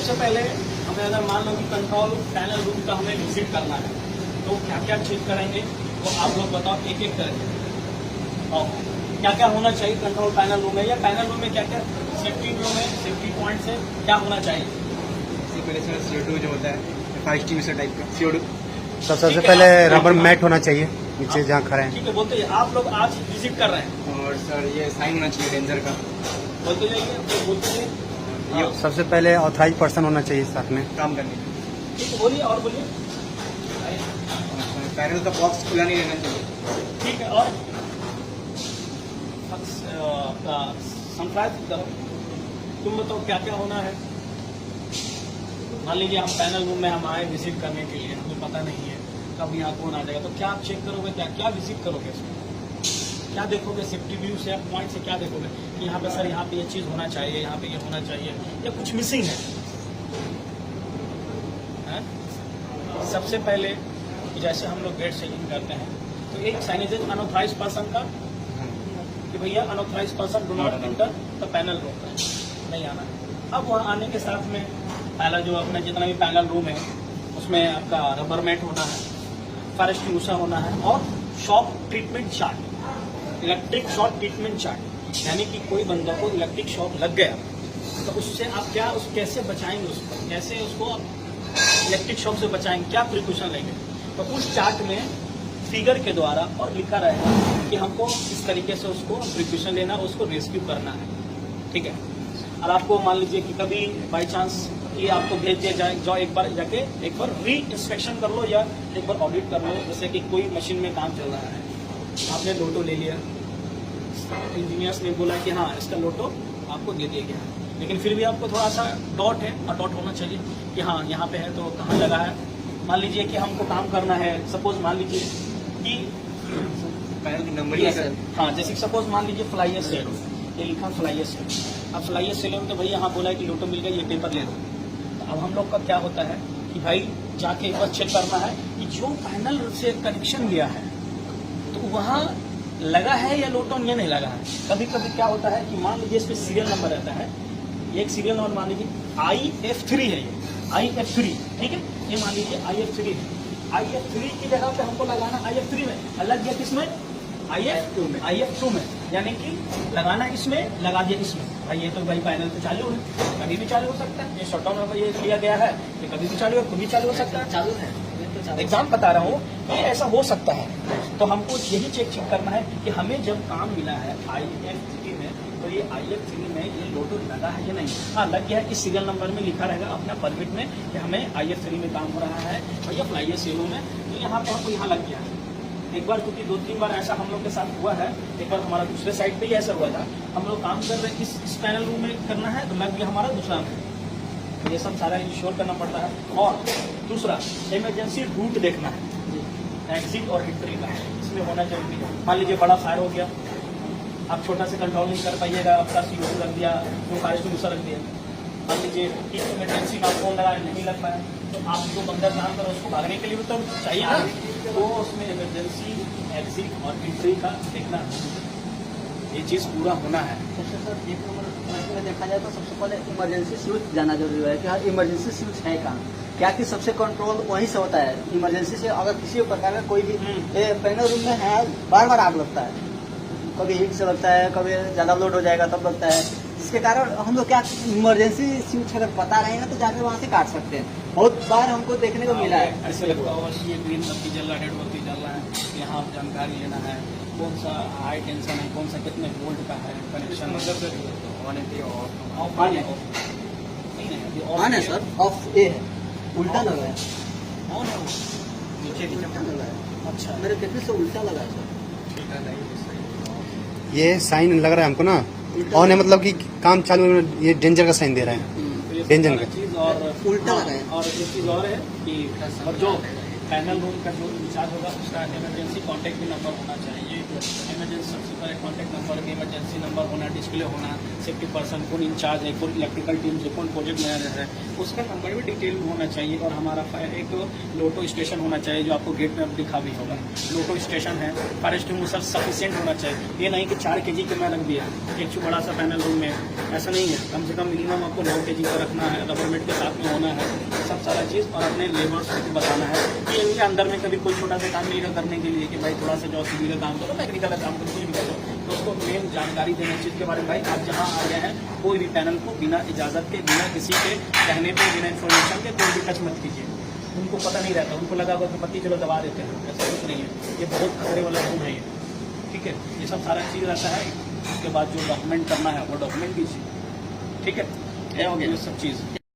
सबसे पहले हमें अगर मान लो कि कंट्रोल पैनल रूम का हमें विजिट करना है तो क्या क्या चेक करेंगे वो आप लोग बताओ एक एक करके। और क्या क्या होना चाहिए कंट्रोल पैनल रूम में, या पैनल रूम में क्या क्या सेफ्टी रूम है, सेफ्टी पॉइंट्स है, क्या होना चाहिए। इससे पहले सर CO2 जो होता है फाइव एक्सटिंग्विशर टाइप का CO2। सबसे पहले रबर मैट होना चाहिए नीचे जहाँ खड़े हैं। ठीक है, बोलते हैं आप लोग आज विजिट कर रहे हैं और सर ये साइन होना चाहिए डेंजर का। बोलते जाइए, बोलते जाइए। ये सबसे पहले ऑथराइज पर्सन होना चाहिए साथ में। काम करने के ठीक है, बोलिए और बोलिए। पैनल का बॉक्स खुला नहीं रहना चाहिए। ठीक है, और संक्रांत करो, तुम बताओ क्या क्या होना है। मान लीजिए हम पैनल रूम में हम आए विजिट करने के लिए, हमें पता नहीं है कब यहाँ कौन आ जाएगा, तो क्या आप चेक करोगे, क्या क्या विजिट करोगे इसमें, क्या देखोगे सेफ्टी व्यू से, पॉइंट से क्या देखोगे कि यहाँ पे सर यहाँ पे ये चीज़ होना चाहिए, यहाँ पे ये होना चाहिए, या कुछ मिसिंग है। सबसे पहले जैसे हम लोग गेट चेकिंग करते हैं तो एक साइनेज अनऑथराइज पर्सन का कि भैया unauthorise person do not enter the panel room, नहीं आना। अब वहाँ आने के साथ में पहला जो अपना जितना भी पैनल रूम है उसमें आपका रबर मैट होना है, फायर एक्सटिंग्विशर होना है, और shock treatment chart, electric shock treatment chart, यानी कि कोई बंदा को इलेक्ट्रिक शॉक लग गया तो उससे आप क्या कैसे बचाएंगे उसको, कैसे उसको आप इलेक्ट्रिक शॉक से बचाएंगे, क्या प्रिकॉशन लेंगे। तो उस चार्ट में फिगर के द्वारा और लिखा रहेगा कि हमको इस तरीके से उसको प्रिकॉशन लेना, उसको रेस्क्यू करना है। ठीक है, और आपको मान लीजिए कि कभी बाई चांस ये आपको भेज दिया जाए, जाओ एक बार जाके एक बार री इंस्पेक्शन कर लो या एक बार ऑडिट कर लो। जैसे कि कोई मशीन में काम चल रहा है, आपने लोटो ले लिया, इंजीनियर्स ने बोला कि हाँ इसका लोटो आपको दे दिया गया, लेकिन फिर भी आपको थोड़ा सा डॉट है, और डॉट होना चाहिए कि हाँ यहाँ पे है तो कहाँ लगा है। मान लीजिए कि हमको काम करना है, सपोज मान लीजिए कि पैनल की नंबर हाँ, जैसे सपोज मान लीजिए फ्लाइयर सेल, ये लिखा फ्लाइयर सेल। अब फ्लाइयर सेल में तो भाई यहाँ बोला है कि लोटो मिल गया, ये पेपर ले दो। तो अब हम लोग का क्या होता है कि भाई जाके एक बार चेक करना है कि जो पैनल से कनेक्शन लिया है तो वहाँ लगा है या लोटो ये नहीं लगा है। कभी कभी क्या होता है कि मान लीजिए इस पर सीरियल नंबर रहता है, एक सीरियल नंबर मान लीजिए IF3 है, ये IF3, ठीक है, ये मान लीजिए IF3 है। IF3 की जगह पे हमको लगाना IF3 में, अलग गया किसमें IF2 में, यानी कि लगाना इसमें, लगा दिया इसमें। भाई ये तो भाई पैनल तो चालू है, कभी भी चालू हो सकता है, ये शटडाउन होगा, ये लिया गया है, ये कभी भी चालू है, कभी चालू हो सकता है, चालू है। एग्जाम बता रहा हूँ, ये ऐसा हो सकता है। तो हमको यही चेक करना है कि हमें जब काम मिला है IF3 में, तो ये IF3 में ये लोटो लगा है या नहीं। हाँ लग गया है, इस सीरियल नंबर में लिखा रहेगा अपना परमिट में कि हमें IF3 में काम हो रहा है और ये फ्लाइयर सेलों में, तो यहाँ पे हमको यहाँ लग गया है। एक बार, क्योंकि 2-3 बार ऐसा हम लोग के साथ हुआ है, एक बार हमारा दूसरे साइड पे ही ऐसा हुआ था, हम लोग काम कर रहे हैं इस पैनल रूम में करना है तो लग गया हमारा दूसरा में। ये सब सारा इंश्योर करना पड़ता है। और दूसरा इमरजेंसी रूट देखना है, एग्जिट और एंट्री का इसमें होना जरूरी है। मान लीजिए बड़ा फायर हो गया, आप छोटा से कंट्रोल नहीं कर पाइएगा, आपका CO2 रख दिया, जो फायर एक्सटिंग्विशर रख दिया। मान लीजिए कि इमरजेंसी का फोन लगाया नहीं लग पाया, तो आप जो बंदा काम करो उसको भागने के लिए भी तो चाहिए ना, तो उसमें इमरजेंसी एग्जिट और एंट्री का देखना, ये चीज़ पूरा होना है। जैसे सर एक नंबर में देखा जाए तो सबसे पहले इमरजेंसी स्विच जाना जरूरी है कि हाँ इमरजेंसी स्विच है कहाँ, क्या कि सबसे कंट्रोल वहीं से होता है। इमरजेंसी से अगर किसी प्रकार का कोई भी पैनल रूम में है, बार बार आग लगता है, कभी हीट से लगता है, कभी ज़्यादा लोड हो जाएगा तब लगता है, जिसके कारण हम लोग क्या इमरजेंसी स्विच अगर पता रहेगा तो जाकर वहाँ से काट सकते हैं। बहुत बार हमको देखने को मिला है। ऐसे लगता है ये ग्रीन बत्ती जल रहा है, रेड बत्ती जल रहा है, यहाँ जानकारी लेना है कौन सा हाई टेंशन है, कौन सा कितने वोल्ट का है कनेक्शन। ऑन है सर, ऑफ ए है, उल्टा लगा है, ऑन है, नीचे लगा है। अच्छा मेरे कितने से उल्टा लगा है सर, ये साइन लग रहा है हमको ना, ऑन है मतलब कि काम चालू है, ये डेंजर का साइन दे रहा है, डेंजर का चीज़। और उल्टा लगा है। और एक चीज़ और है कि और जो पैनल रूम का जो इंचार्ज होगा उसका इमरजेंसी कॉन्टैक्ट भी नंबर होना चाहिए। इमरजेंसी सबसे पहले कॉन्टैक्ट नंबर, इमरजेंसी नंबर होना, डिस्प्ले होना, सेफ्टी पर्सन कौन इंचार्ज है, कौन इलेक्ट्रिकल टीम से, कौन प्रोजेक्ट मैनेजर है, उसका नंबर भी डिटेल में होना चाहिए। और हमारा एक लोटो स्टेशन होना चाहिए जो आपको गेट में अब दिखा भी होगा। लोटो स्टेशन है, फायर एक्सटिंग्विशर सफिशिएंट होना चाहिए। ये नहीं कि 4 kg के मैं रख दिया एक बड़ा सा पैनल रूम में, ऐसा नहीं है। कम से कम मिनिमम आपको 9 kg का रखना है, रबर मेट के साथ में होना है, सब सारा चीज़। और अपने लेबर्स को बताना है कि इनके अंदर में कभी कोई छोटा सा काम मिलेगा करने के लिए कि भाई थोड़ा सा जो सिविल का काम करो, टेक्निकल का काम करो, कुछ भी करो, तो उसको मेन जानकारी देना चीज़ के बारे में। भाई आप जहाँ आ गए हैं कोई भी पैनल को बिना इजाज़त के, बिना किसी के कहने पे, बिना इन्फॉर्मेशन के कोई भी टच मत कीजिए। उनको पता नहीं रहता, उनको लगा होगा कि पत्ती चलो दबा देते हैं, ऐसा कुछ नहीं है। ये बहुत खतरे वाला रूम है ये, ठीक है। ये सब सारा चीज़ रहता है। उसके बाद जो डॉक्यूमेंट करना है वो डॉक्यूमेंट कीजिए, ठीक है। ये हो गया ये सब चीज़।